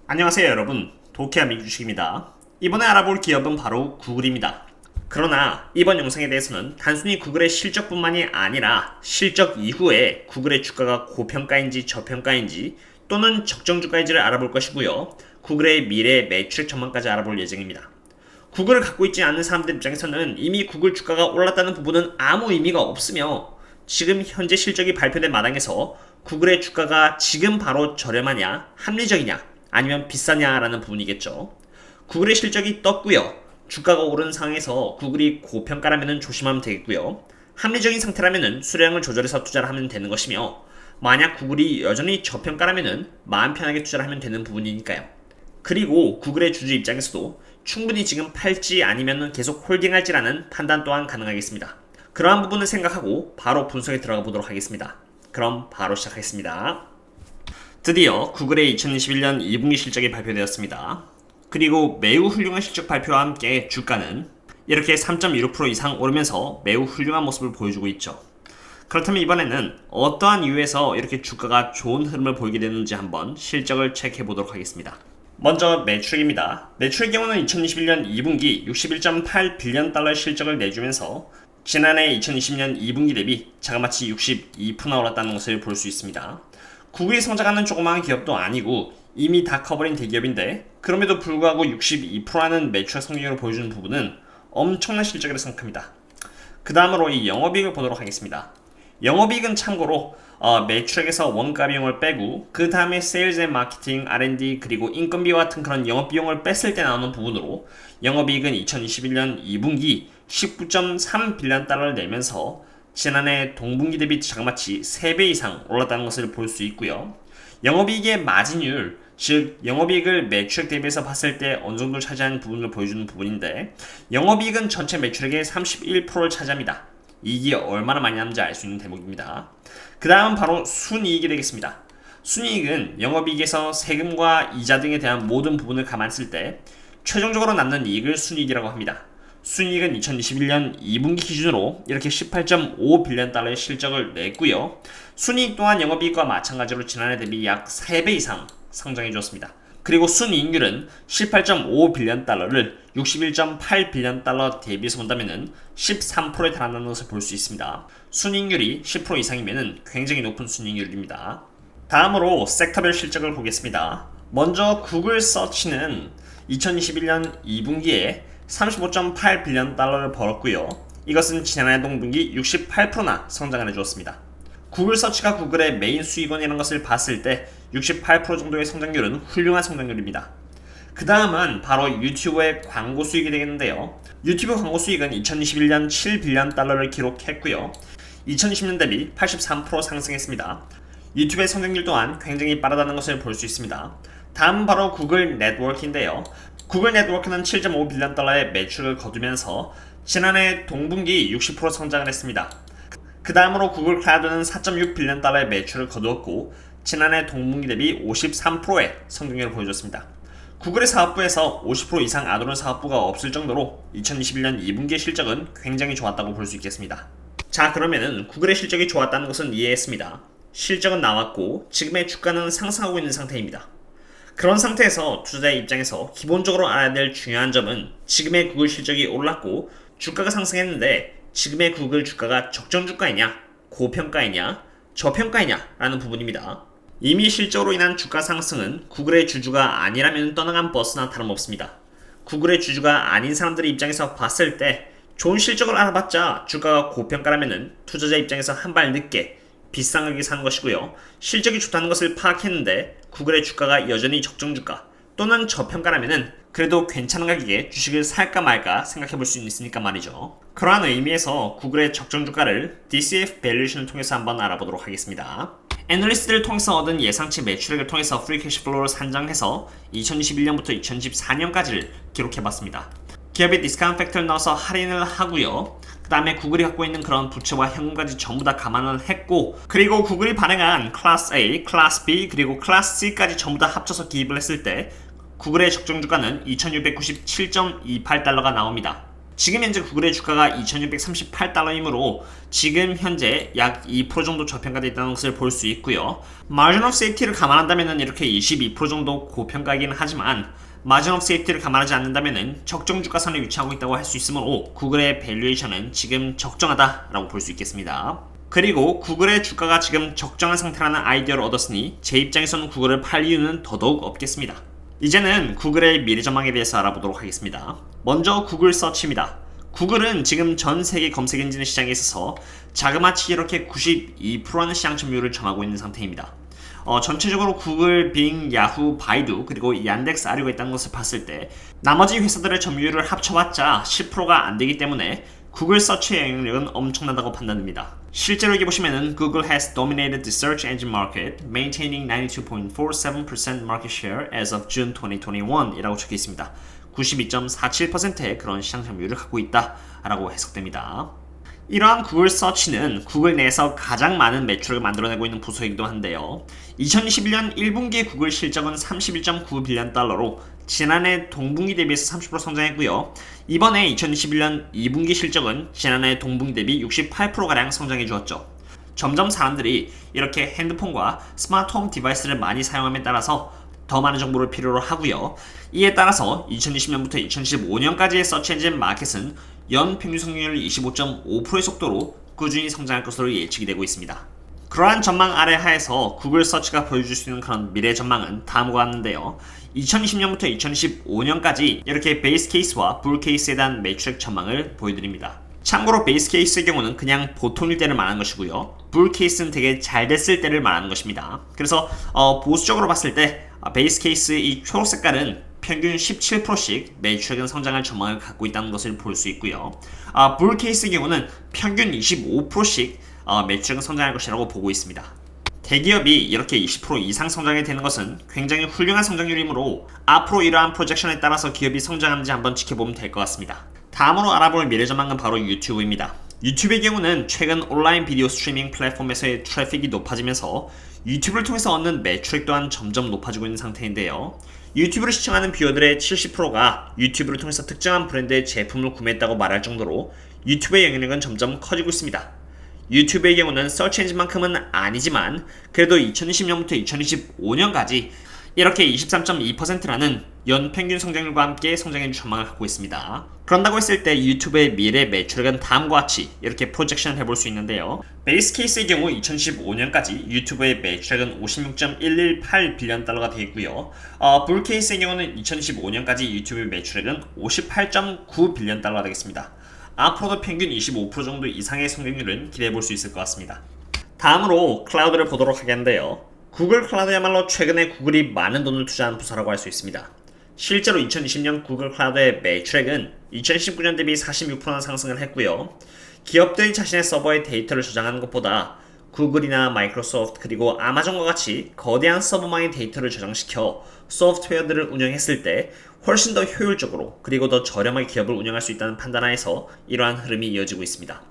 안녕하세요 여러분, 도케아미 주식입니다. 이번에 알아볼 기업은 바로 구글입니다. 그러나 이번 영상에 대해서는 단순히 구글의 실적뿐만이 아니라 실적 이후에 구글의 주가가 고평가인지 저평가인지 또는 적정 주가인지를 알아볼 것이고요. 구글의 미래 매출액 전망까지 알아볼 예정입니다. 구글을 갖고 있지 않는 사람들 입장에서는 이미 구글 주가가 올랐다는 부분은 아무 의미가 없으며 지금 현재 실적이 발표된 마당에서 구글의 주가가 지금 바로 저렴하냐, 합리적이냐, 아니면 비싸냐라는 부분이겠죠. 구글의 실적이 떴고요. 주가가 오른 상황에서 구글이 고평가라면 조심하면 되겠고요. 합리적인 상태라면 수량을 조절해서 투자를 하면 되는 것이며, 만약 구글이 여전히 저평가라면 마음 편하게 투자를 하면 되는 부분이니까요. 그리고 구글의 주주 입장에서도 충분히 지금 팔지 아니면 계속 홀딩할지라는 판단 또한 가능하겠습니다. 그러한 부분을 생각하고 바로 분석에 들어가 보도록 하겠습니다. 그럼 바로 시작하겠습니다. 드디어 구글의 2021년 2분기 실적이 발표되었습니다. 그리고 매우 훌륭한 실적 발표와 함께 주가는 이렇게 3.16% 이상 오르면서 매우 훌륭한 모습을 보여주고 있죠. 그렇다면 이번에는 어떠한 이유에서 이렇게 주가가 좋은 흐름을 보이게 되는지 한번 실적을 체크해 보도록 하겠습니다. 먼저 매출액입니다. 매출의 경우는 2021년 2분기 61.8 빌리언 달러의 실적을 내주면서 지난해 2020년 2분기 대비 자그마치 62%나 올랐다는 것을 볼 수 있습니다. 구글이 성장하는 조그마한 기업도 아니고 이미 다 커버린 대기업인데 그럼에도 불구하고 62%라는 매출 성장률을 보여주는 부분은 엄청난 실적이라고 생각합니다. 그 다음으로 이 영업이익을 보도록 하겠습니다. 영업이익은 참고로 매출액에서 원가 비용을 빼고 그 다음에 세일즈 앤 마케팅, R&D 그리고 인건비와 같은 그런 영업 비용을 뺐을 때 나오는 부분으로 영업이익은 2021년 2분기 19.3 빌리언 달러를 내면서 지난해 동분기 대비 자그마치 3배 이상 올랐다는 것을 볼 수 있고요. 영업이익의 마진율, 즉 영업이익을 매출액 대비해서 봤을 때 어느 정도 차지하는 부분을 보여주는 부분인데 영업이익은 전체 매출액의 31%를 차지합니다. 이익이 얼마나 많이 나는지 알 수 있는 대목입니다. 그 다음 바로 순이익이 되겠습니다. 순이익은 영업이익에서 세금과 이자 등에 대한 모든 부분을 감안했을 때 최종적으로 남는 이익을 순이익이라고 합니다. 순이익은 2021년 2분기 기준으로 이렇게 18.5 빌리언 달러의 실적을 냈고요. 순이익 또한 영업이익과 마찬가지로 지난해 대비 약 3배 이상 성장해 주었습니다. 그리고 순이익률은 18.5 빌리언 달러를 61.8 빌리언 달러 대비해서 본다면 13%에 달한다는 것을 볼 수 있습니다. 순이익률이 10% 이상이면 굉장히 높은 순이익률입니다. 다음으로 섹터별 실적을 보겠습니다. 먼저 구글 서치는 2021년 2분기에 35.8 빌리언 달러를 벌었고요. 이것은 지난해 동분기 68%나 성장을 해주었습니다. 구글 서치가 구글의 메인 수익원이라는 것을 봤을 때 68% 정도의 성장률은 훌륭한 성장률입니다. 그 다음은 바로 유튜브의 광고 수익이 되겠는데요. 유튜브 광고 수익은 2021년 7 빌리언 달러를 기록했고요. 2020년 대비 83% 상승했습니다. 유튜브의 성장률 또한 굉장히 빠르다는 것을 볼 수 있습니다. 다음은 바로 구글 네트워크인데요. 구글 네트워크는 7.5 빌리언 달러의 매출을 거두면서 지난해 동분기 60% 성장을 했습니다. 그 다음으로 구글 클라우드는 4.6 빌리언 달러의 매출을 거두었고 지난해 동분기 대비 53%의 성장률을 보여줬습니다. 구글의 사업부에서 50% 이상 아도른 사업부가 없을 정도로 2021년 2분기의 실적은 굉장히 좋았다고 볼 수 있겠습니다. 자, 그러면은 구글의 실적이 좋았다는 것은 이해했습니다. 실적은 나왔고 지금의 주가는 상승하고 있는 상태입니다. 그런 상태에서 투자자의 입장에서 기본적으로 알아야 될 중요한 점은 지금의 구글 실적이 올랐고 주가가 상승했는데 지금의 구글 주가가 적정 주가이냐, 고평가이냐, 저평가이냐 라는 부분입니다. 이미 실적으로 인한 주가 상승은 구글의 주주가 아니라면 떠나간 버스나 다름없습니다. 구글의 주주가 아닌 사람들의 입장에서 봤을 때 좋은 실적을 알아봤자 주가가 고평가라면 투자자 입장에서 한 발 늦게 비싼 가격에 사는 것이고요. 실적이 좋다는 것을 파악했는데 구글의 주가가 여전히 적정 주가 또는 저평가라면 그래도 괜찮은 가격에 주식을 살까 말까 생각해 볼 수 있으니까 말이죠. 그러한 의미에서 구글의 적정 주가를 DCF 밸류에이션을 통해서 한번 알아보도록 하겠습니다. 애널리스트를 통해서 얻은 예상치 매출액을 통해서 프리 캐시플로우를 산정해서 2021년부터 2014년까지를 기록해봤습니다. 기업의 디스카운트 팩터를 넣어서 할인을 하고요. 그 다음에 구글이 갖고 있는 그런 부채와 현금까지 전부 다 감안을 했고 그리고 구글이 발행한 클래스 A, 클래스 B 그리고 클래스 C까지 전부 다 합쳐서 기입을 했을 때 구글의 적정 주가는 2697.28달러가 나옵니다. 지금 현재 구글의 주가가 2,638달러이므로 지금 현재 약 2% 정도 저평가되어 있다는 것을 볼 수 있고요. 마진 오브 세이프티를 감안한다면 이렇게 22% 정도 고평가이긴 하지만 마진 오브 세이프티를 감안하지 않는다면 적정 주가선에 위치하고 있다고 할 수 있으므로 구글의 밸류에이션은 지금 적정하다라고 볼 수 있겠습니다. 그리고 구글의 주가가 지금 적정한 상태라는 아이디어를 얻었으니 제 입장에서는 구글을 팔 이유는 더더욱 없겠습니다. 이제는 구글의 미래 전망에 대해서 알아보도록 하겠습니다. 먼저 구글 서치입니다. 구글은 지금 전 세계 검색 엔진 시장에 있어서 자그마치 이렇게 92%라는 시장 점유율을 점하고 있는 상태입니다. 전체적으로 구글, 빙, 야후, 바이두 그리고 얀덱스, 아리오가 있다는 것을 봤을 때 나머지 회사들의 점유율을 합쳐봤자 10%가 안 되기 때문에 구글 서치의 영향력은 엄청나다고 판단됩니다. 실제로 여기 보시면은 Google has dominated the search engine market, maintaining 92.47% market share as of June 2021 이라고 적혀 있습니다. 92.47%의 그런 시장 점유율을 갖고 있다라고 해석됩니다. 이러한 구글 서치는 구글 내에서 가장 많은 매출을 만들어내고 있는 부서이기도 한데요. 2021년 1분기의 구글 실적은 31.9빌리언 달러로 지난해 동분기 대비해서 30% 성장했고요. 이번에 2021년 2분기 실적은 지난해 동분기 대비 68%가량 성장해 주었죠. 점점 사람들이 이렇게 핸드폰과 스마트홈 디바이스를 많이 사용함에 따라서 더 많은 정보를 필요로 하고요. 이에 따라서 2020년부터 2015년까지의 서치엔진 마켓은 연평균 성장률 25.5%의 속도로 꾸준히 성장할 것으로 예측이 되고 있습니다. 그러한 전망 아래 하에서 구글 서치가 보여줄 수 있는 그런 미래 전망은 다음과 같은데요. 2020년부터 2015년까지 이렇게 베이스 케이스와 불 케이스에 대한 매출액 전망을 보여드립니다. 참고로 베이스 케이스의 경우는 그냥 보통일 때를 말하는 것이고요. 불 케이스는 되게 잘 됐을 때를 말하는 것입니다. 그래서 보수적으로 봤을 때 베이스 케이스 이 초록 색깔은 평균 17%씩 매출액은 성장할 전망을 갖고 있다는 것을 볼 수 있고요. 불 케이스의 경우는 평균 25%씩 매출액은 성장할 것이라고 보고 있습니다. 대기업이 이렇게 20% 이상 성장이 되는 것은 굉장히 훌륭한 성장률이므로 앞으로 이러한 프로젝션에 따라서 기업이 성장하는지 한번 지켜보면 될 것 같습니다. 다음으로 알아볼 미래 전망은 바로 유튜브입니다. 유튜브의 경우는 최근 온라인 비디오 스트리밍 플랫폼에서의 트래픽이 높아지면서 유튜브를 통해서 얻는 매출액 또한 점점 높아지고 있는 상태인데요. 유튜브를 시청하는 뷰어들의 70%가 유튜브를 통해서 특정한 브랜드의 제품을 구매했다고 말할 정도로 유튜브의 영향력은 점점 커지고 있습니다. 유튜브의 경우는 서치 엔진만큼은 아니지만 그래도 2020년부터 2025년까지 이렇게 23.2%라는 연평균 성장률과 함께 성장의 전망을 갖고 있습니다. 그런다고 했을 때 유튜브의 미래 매출액은 다음과 같이 이렇게 프로젝션을 해볼 수 있는데요. 베이스 케이스의 경우 2015년까지 유튜브의 매출액은 56.118빌리언 달러가 되어 있고요. 불 케이스의 경우는 2015년까지 유튜브의 매출액은 58.9빌리언 달러가 되겠습니다. 앞으로도 평균 25% 정도 이상의 성장률은 기대해볼 수 있을 것 같습니다. 다음으로 클라우드를 보도록 하겠는데요. 구글 클라우드야말로 최근에 구글이 많은 돈을 투자한 부서라고 할 수 있습니다. 실제로 2020년 구글 클라우드의 매출액은 2019년 대비 46%나 상승을 했고요. 기업들이 자신의 서버에 데이터를 저장하는 것보다 구글이나 마이크로소프트 그리고 아마존과 같이 거대한 서버망의 데이터를 저장시켜 소프트웨어들을 운영했을 때 훨씬 더 효율적으로 그리고 더 저렴하게 기업을 운영할 수 있다는 판단하에서 이러한 흐름이 이어지고 있습니다.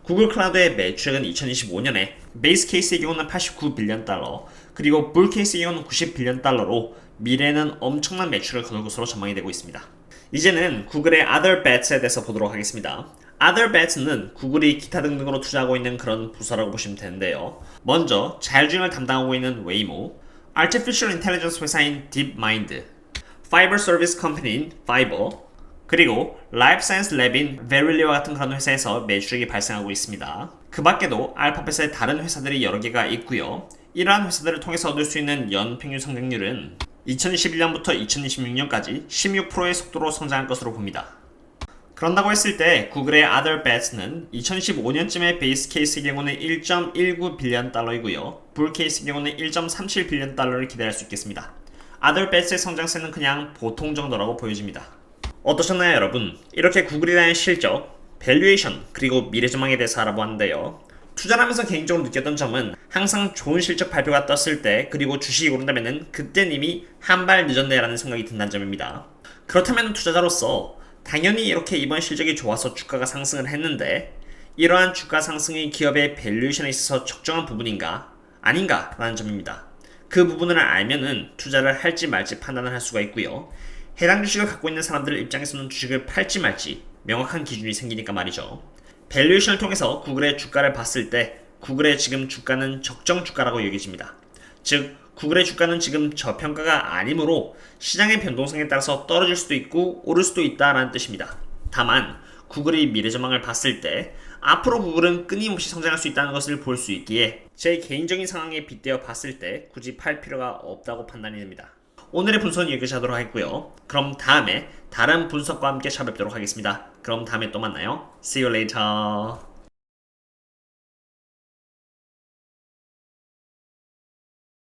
구글 클라우드의 매출액은 2025년에 베이스 케이스의 경우는 89빌리언 달러 그리고 불 케이스의 경우는 90빌리언 달러로 미래에는 엄청난 매출을 거둘 것으로 전망이 되고 있습니다. 이제는 구글의 Other Bets에 대해서 보도록 하겠습니다. Other Bets는 구글이 기타 등등으로 투자하고 있는 그런 부서라고 보시면 되는데요. 먼저 자율주행을 담당하고 있는 웨이모, Artificial Intelligence 회사인 DeepMind, Fiber Service 컴퍼니인 Fiverr, 그리고 라이프 사이언스 랩인 베릴리와 같은 그런 회사에서 매출액이 발생하고 있습니다. 그 밖에도 알파벳의 다른 회사들이 여러 개가 있고요. 이러한 회사들을 통해서 얻을 수 있는 연평균 성장률은 2021년부터 2026년까지 16%의 속도로 성장할 것으로 봅니다. 그런다고 했을 때 구글의 Other Bets는 2015년쯤에 베이스 케이스의 경우는 1.19빌리언 달러이고요. 불 케이스의 경우는 1.37빌리언 달러를 기대할 수 있겠습니다. Other Bets의 성장세는 그냥 보통 정도라고 보여집니다. 어떠셨나요 여러분? 이렇게 구글에 대한 실적, 밸류에이션, 그리고 미래 전망에 대해서 알아보았는데요. 투자를 하면서 개인적으로 느꼈던 점은 항상 좋은 실적 발표가 떴을 때 그리고 주식이 오른다면 그땐 이미 한 발 늦었네 라는 생각이 든다는 점입니다. 그렇다면 투자자로서 당연히 이렇게 이번 실적이 좋아서 주가가 상승을 했는데 이러한 주가 상승이 기업의 밸류에이션에 있어서 적정한 부분인가 아닌가 라는 점입니다. 그 부분을 알면은 투자를 할지 말지 판단을 할 수가 있고요. 해당 주식을 갖고 있는 사람들 입장에서는 주식을 팔지 말지 명확한 기준이 생기니까 말이죠. 밸류에이션을 통해서 구글의 주가를 봤을 때 구글의 지금 주가는 적정 주가라고 여겨집니다. 즉 구글의 주가는 지금 저평가가 아니므로 시장의 변동성에 따라서 떨어질 수도 있고 오를 수도 있다라는 뜻입니다. 다만 구글의 미래 전망을 봤을 때 앞으로 구글은 끊임없이 성장할 수 있다는 것을 볼 수 있기에 제 개인적인 상황에 빗대어 봤을 때 굳이 팔 필요가 없다고 판단이 됩니다. 오늘의 분석은 여기까지 하도록 하겠고요. 그럼 다음에 다른 분석과 함께 찾아뵙도록 하겠습니다. 그럼 다음에 또 만나요. See you later.